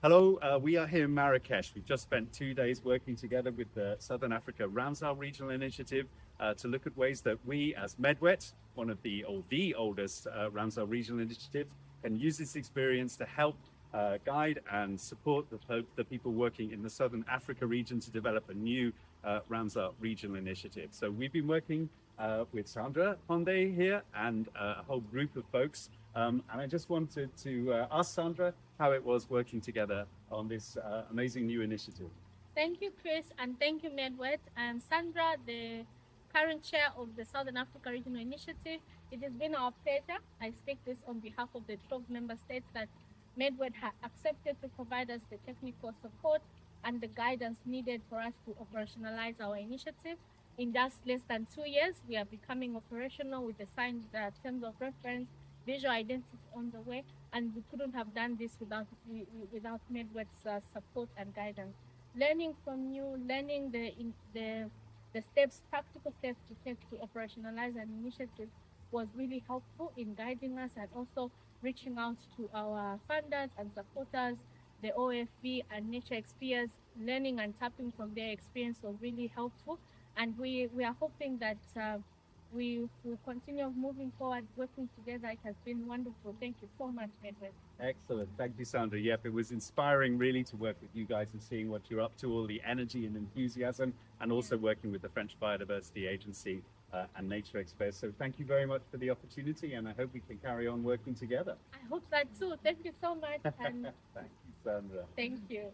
Hello, we are here in Marrakech. We've just spent 2 days working together with the Southern Africa Ramsar Regional Initiative to look at ways that we as MedWet, one of the oldest Ramsar Regional Initiative, can use this experience to help guide and support the people working in the Southern Africa region to develop a new Ramsar Regional Initiative. So we've been working with Sandra Honde here and a whole group of folks. And I just wanted to ask Sandra how it was working together on this amazing new initiative. Thank you, Chris, and thank you, MedWet. I'm Sandra, the current chair of the Southern Africa Regional Initiative. It has been our pleasure. I speak this on behalf of the 12 member states that MedWet has accepted to provide us the technical support and the guidance needed for us to operationalize our initiative. In just less than 2 years, we are becoming operational with the signed terms of reference, visual identity on the way, and we couldn't have done this without MedWet's support and guidance. Learning from you, learning the steps, practical steps to take to operationalize an initiative was really helpful in guiding us, and also reaching out to our funders and supporters, the OFB and NatureXpairs. Learning and tapping from their experience was really helpful, and we are hoping that we will continue moving forward, working together. It has been wonderful. Thank you so much, Edward. Excellent. Thank you, Sandra. Yep, it was inspiring really to work with you guys and seeing what you're up to, all the energy and enthusiasm, and also working with the French Biodiversity Agency and NatureXpairs. So thank you very much for the opportunity, and I hope we can carry on working together. I hope that too. Thank you so much. And thank you, Sandra. Thank you.